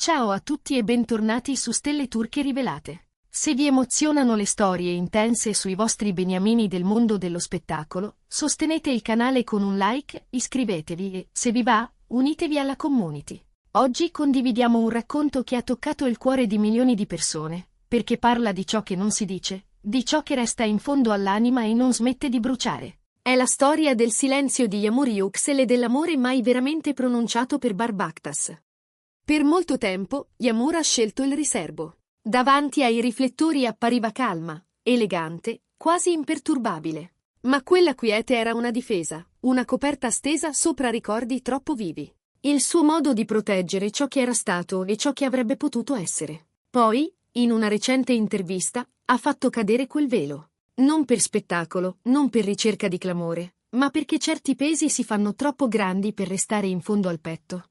Ciao a tutti e bentornati su Stelle Turche Rivelate. Se vi emozionano le storie intense sui vostri beniamini del mondo dello spettacolo, sostenete il canale con un like, iscrivetevi e, se vi va, unitevi alla community. Oggi condividiamo un racconto che ha toccato il cuore di milioni di persone, perché parla di ciò che non si dice, di ciò che resta in fondo all'anima e non smette di bruciare. È la storia del silenzio di Yağmur Yüksel e dell'amore mai veramente pronunciato per Bahar Bakhtas. Per molto tempo, Yağmur ha scelto il riserbo. Davanti ai riflettori appariva calma, elegante, quasi imperturbabile. Ma quella quiete era una difesa, una coperta stesa sopra ricordi troppo vivi. Il suo modo di proteggere ciò che era stato e ciò che avrebbe potuto essere. Poi, in una recente intervista, ha fatto cadere quel velo. Non per spettacolo, non per ricerca di clamore, ma perché certi pesi si fanno troppo grandi per restare in fondo al petto.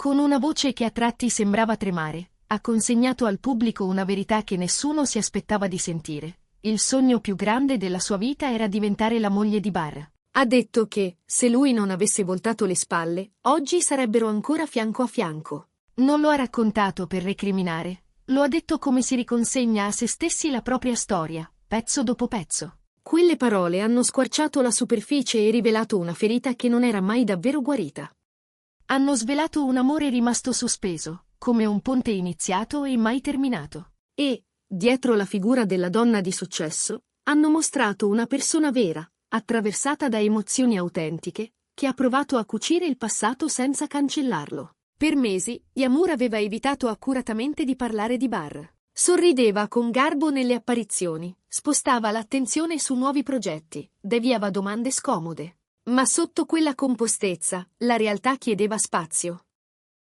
Con una voce che a tratti sembrava tremare, ha consegnato al pubblico una verità che nessuno si aspettava di sentire. Il sogno più grande della sua vita era diventare la moglie di Bahar. Ha detto che, se lui non avesse voltato le spalle, oggi sarebbero ancora fianco a fianco. Non lo ha raccontato per recriminare, lo ha detto come si riconsegna a se stessi la propria storia, pezzo dopo pezzo. Quelle parole hanno squarciato la superficie e rivelato una ferita che non era mai davvero guarita. Hanno svelato un amore rimasto sospeso, come un ponte iniziato e mai terminato. E, dietro la figura della donna di successo, hanno mostrato una persona vera, attraversata da emozioni autentiche, che ha provato a cucire il passato senza cancellarlo. Per mesi, Yağmur aveva evitato accuratamente di parlare di Bahar. Sorrideva con garbo nelle apparizioni, spostava l'attenzione su nuovi progetti, deviava domande scomode. Ma sotto quella compostezza, la realtà chiedeva spazio.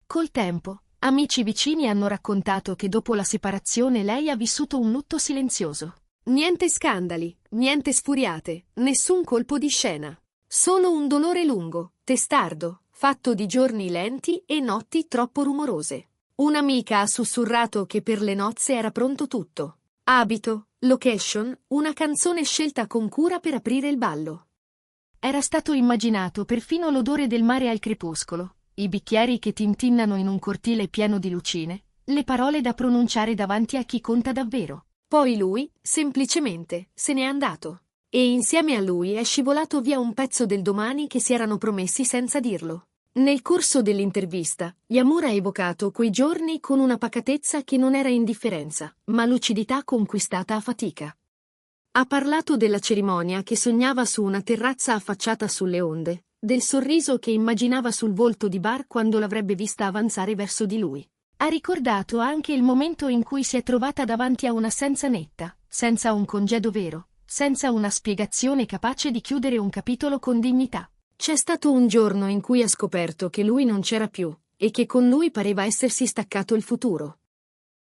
Col tempo, amici vicini hanno raccontato che dopo la separazione lei ha vissuto un lutto silenzioso. Niente scandali, niente sfuriate, nessun colpo di scena. Solo un dolore lungo, testardo, fatto di giorni lenti e notti troppo rumorose. Un'amica ha sussurrato che per le nozze era pronto tutto. Abito, location, una canzone scelta con cura per aprire il ballo. Era stato immaginato perfino l'odore del mare al crepuscolo, i bicchieri che tintinnano in un cortile pieno di lucine, le parole da pronunciare davanti a chi conta davvero. Poi lui, semplicemente, se n'è andato. E insieme a lui è scivolato via un pezzo del domani che si erano promessi senza dirlo. Nel corso dell'intervista, Yağmur ha evocato quei giorni con una pacatezza che non era indifferenza, ma lucidità conquistata a fatica. Ha parlato della cerimonia che sognava su una terrazza affacciata sulle onde, del sorriso che immaginava sul volto di Bahar quando l'avrebbe vista avanzare verso di lui. Ha ricordato anche il momento in cui si è trovata davanti a un'assenza netta, senza un congedo vero, senza una spiegazione capace di chiudere un capitolo con dignità. C'è stato un giorno in cui ha scoperto che lui non c'era più, e che con lui pareva essersi staccato il futuro.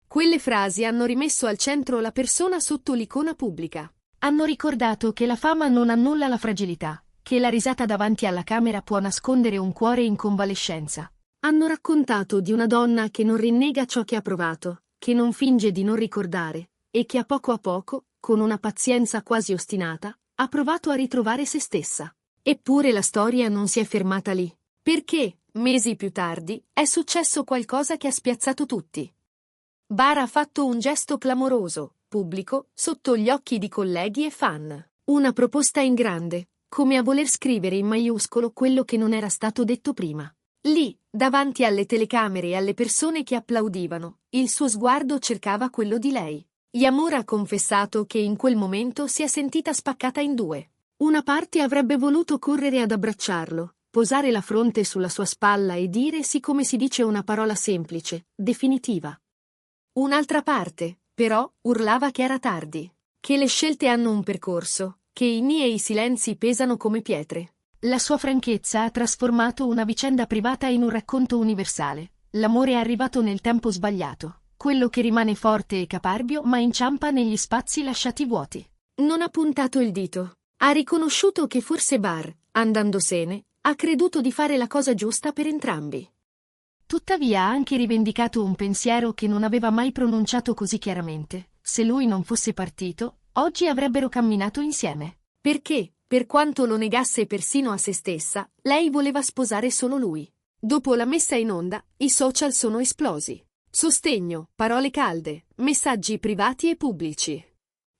Quelle frasi hanno rimesso al centro la persona sotto l'icona pubblica. Hanno ricordato che la fama non annulla la fragilità, che la risata davanti alla camera può nascondere un cuore in convalescenza. Hanno raccontato di una donna che non rinnega ciò che ha provato, che non finge di non ricordare, e che a poco, con una pazienza quasi ostinata, ha provato a ritrovare se stessa. Eppure la storia non si è fermata lì. Perché, mesi più tardi, è successo qualcosa che ha spiazzato tutti. Bahar ha fatto un gesto clamoroso, pubblico, sotto gli occhi di colleghi e fan. Una proposta in grande, come a voler scrivere in maiuscolo quello che non era stato detto prima. Lì, davanti alle telecamere e alle persone che applaudivano, il suo sguardo cercava quello di lei. Yağmur ha confessato che in quel momento si è sentita spaccata in due. Una parte avrebbe voluto correre ad abbracciarlo, posare la fronte sulla sua spalla e dire sì come si dice una parola semplice, definitiva. Un'altra parte, però, urlava che era tardi, che le scelte hanno un percorso, che i miei silenzi pesano come pietre. La sua franchezza ha trasformato una vicenda privata in un racconto universale. L'amore è arrivato nel tempo sbagliato, quello che rimane forte e caparbio ma inciampa negli spazi lasciati vuoti. Non ha puntato il dito. Ha riconosciuto che forse Bahar, andandosene, ha creduto di fare la cosa giusta per entrambi. Tuttavia ha anche rivendicato un pensiero che non aveva mai pronunciato così chiaramente. Se lui non fosse partito, oggi avrebbero camminato insieme. Perché, per quanto lo negasse persino a se stessa, lei voleva sposare solo lui. Dopo la messa in onda, i social sono esplosi. Sostegno, parole calde, messaggi privati e pubblici.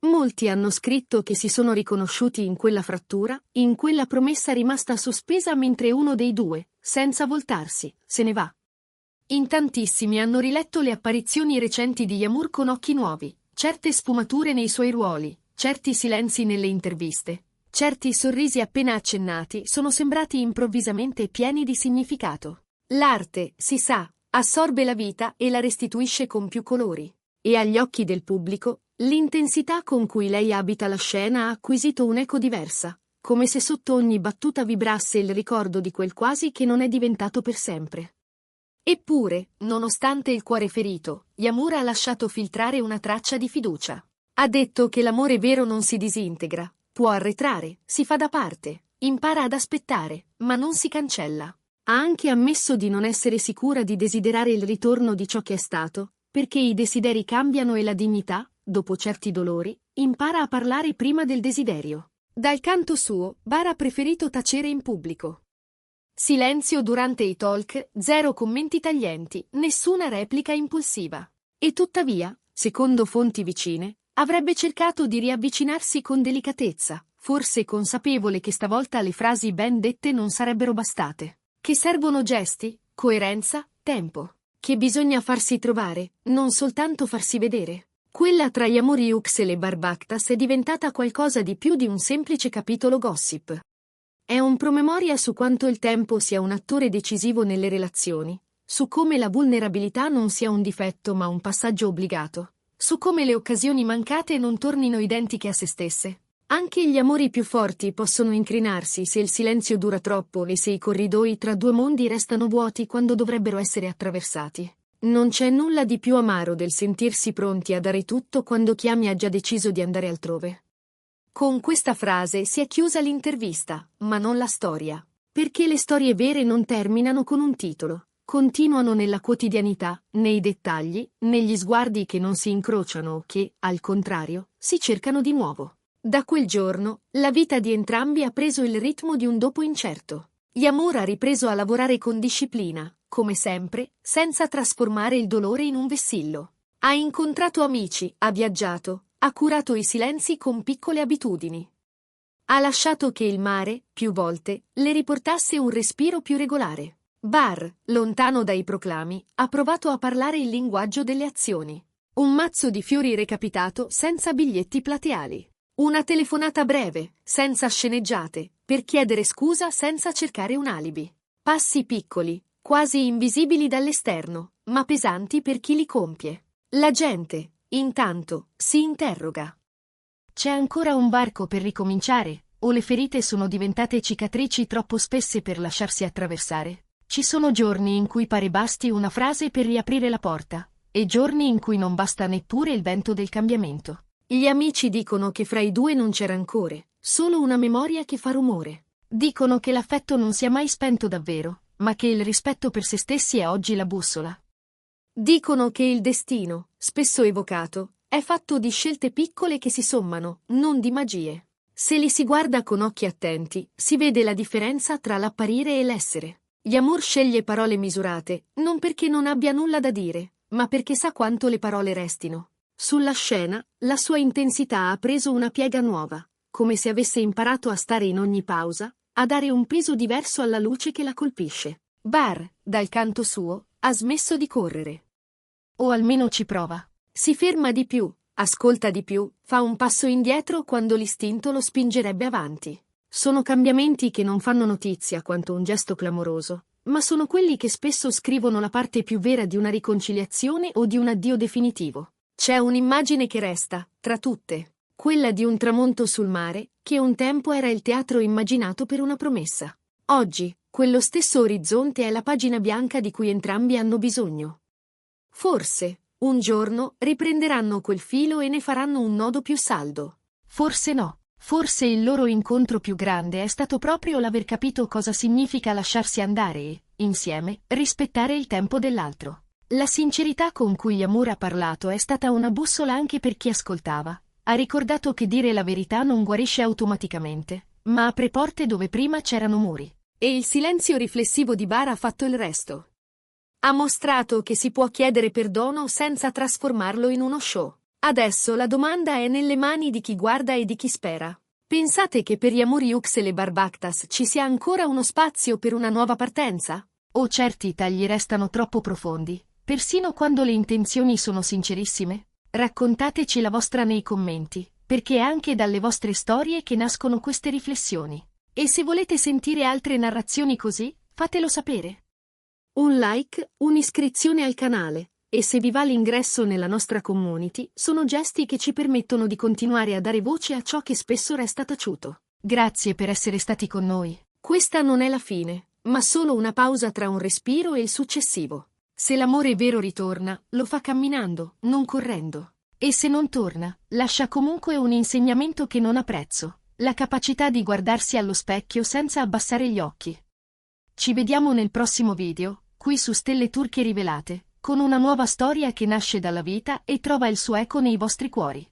Molti hanno scritto che si sono riconosciuti in quella frattura, in quella promessa rimasta sospesa mentre uno dei due, senza voltarsi, se ne va. In tantissimi hanno riletto le apparizioni recenti di Yamur con occhi nuovi, certe sfumature nei suoi ruoli, certi silenzi nelle interviste, certi sorrisi appena accennati sono sembrati improvvisamente pieni di significato. L'arte, si sa, assorbe la vita e la restituisce con più colori. E agli occhi del pubblico, l'intensità con cui lei abita la scena ha acquisito un'eco diversa, come se sotto ogni battuta vibrasse il ricordo di quel quasi che non è diventato per sempre. Eppure, nonostante il cuore ferito, Yamur ha lasciato filtrare una traccia di fiducia. Ha detto che l'amore vero non si disintegra, può arretrare, si fa da parte, impara ad aspettare, ma non si cancella. Ha anche ammesso di non essere sicura di desiderare il ritorno di ciò che è stato, perché i desideri cambiano e la dignità, dopo certi dolori, impara a parlare prima del desiderio. Dal canto suo, Bar ha preferito tacere in pubblico. Silenzio durante i talk, zero commenti taglienti, nessuna replica impulsiva. E tuttavia, secondo fonti vicine, avrebbe cercato di riavvicinarsi con delicatezza, forse consapevole che stavolta le frasi ben dette non sarebbero bastate. Che servono gesti, coerenza, tempo. Che bisogna farsi trovare, non soltanto farsi vedere. Quella tra Yamur Yuxel e Barbactas è diventata qualcosa di più di un semplice capitolo gossip. È un promemoria su quanto il tempo sia un attore decisivo nelle relazioni, su come la vulnerabilità non sia un difetto ma un passaggio obbligato, su come le occasioni mancate non tornino identiche a se stesse. Anche gli amori più forti possono incrinarsi se il silenzio dura troppo e se i corridoi tra due mondi restano vuoti quando dovrebbero essere attraversati. Non c'è nulla di più amaro del sentirsi pronti a dare tutto quando chi ami ha già deciso di andare altrove. Con questa frase si è chiusa l'intervista, ma non la storia. Perché le storie vere non terminano con un titolo, continuano nella quotidianità, nei dettagli, negli sguardi che non si incrociano o che, al contrario, si cercano di nuovo. Da quel giorno, la vita di entrambi ha preso il ritmo di un dopo incerto. Yamur ha ripreso a lavorare con disciplina, come sempre, senza trasformare il dolore in un vessillo. Ha incontrato amici, ha viaggiato, ha curato i silenzi con piccole abitudini. Ha lasciato che il mare, più volte, le riportasse un respiro più regolare. Bar, lontano dai proclami, ha provato a parlare il linguaggio delle azioni. Un mazzo di fiori recapitato senza biglietti plateali. Una telefonata breve, senza sceneggiate, per chiedere scusa senza cercare un alibi. Passi piccoli, quasi invisibili dall'esterno, ma pesanti per chi li compie. La gente, intanto, si interroga. C'è ancora un varco per ricominciare, o le ferite sono diventate cicatrici troppo spesse per lasciarsi attraversare? Ci sono giorni in cui pare basti una frase per riaprire la porta, e giorni in cui non basta neppure il vento del cambiamento. Gli amici dicono che fra i due non c'è rancore, solo una memoria che fa rumore. Dicono che l'affetto non sia mai spento davvero, ma che il rispetto per se stessi è oggi la bussola. Dicono che il destino, spesso evocato, è fatto di scelte piccole che si sommano, non di magie. Se li si guarda con occhi attenti, si vede la differenza tra l'apparire e l'essere. Yamur sceglie parole misurate, non perché non abbia nulla da dire, ma perché sa quanto le parole restino. Sulla scena, la sua intensità ha preso una piega nuova, come se avesse imparato a stare in ogni pausa, a dare un peso diverso alla luce che la colpisce. Bar, dal canto suo, ha smesso di correre. O almeno ci prova. Si ferma di più, ascolta di più, fa un passo indietro quando l'istinto lo spingerebbe avanti. Sono cambiamenti che non fanno notizia quanto un gesto clamoroso, ma sono quelli che spesso scrivono la parte più vera di una riconciliazione o di un addio definitivo. C'è un'immagine che resta, tra tutte, quella di un tramonto sul mare, che un tempo era il teatro immaginato per una promessa. Oggi, quello stesso orizzonte è la pagina bianca di cui entrambi hanno bisogno. Forse, un giorno, riprenderanno quel filo e ne faranno un nodo più saldo. Forse no. Forse il loro incontro più grande è stato proprio l'aver capito cosa significa lasciarsi andare e, insieme, rispettare il tempo dell'altro. La sincerità con cui Yamur ha parlato è stata una bussola anche per chi ascoltava. Ha ricordato che dire la verità non guarisce automaticamente, ma apre porte dove prima c'erano muri. E il silenzio riflessivo di Bar ha fatto il resto. Ha mostrato che si può chiedere perdono senza trasformarlo in uno show. Adesso la domanda è nelle mani di chi guarda e di chi spera. Pensate che per Yamur Yux e le Barbactas ci sia ancora uno spazio per una nuova partenza? O certi tagli restano troppo profondi, persino quando le intenzioni sono sincerissime? Raccontateci la vostra nei commenti, perché è anche dalle vostre storie che nascono queste riflessioni. E se volete sentire altre narrazioni così, fatelo sapere. Un like, un'iscrizione al canale, e se vi va l'ingresso nella nostra community, sono gesti che ci permettono di continuare a dare voce a ciò che spesso resta taciuto. Grazie per essere stati con noi. Questa non è la fine, ma solo una pausa tra un respiro e il successivo. Se l'amore vero ritorna, lo fa camminando, non correndo. E se non torna, lascia comunque un insegnamento che non ha prezzo, la capacità di guardarsi allo specchio senza abbassare gli occhi. Ci vediamo nel prossimo video, qui su Stelle Turche Rivelate, con una nuova storia che nasce dalla vita e trova il suo eco nei vostri cuori.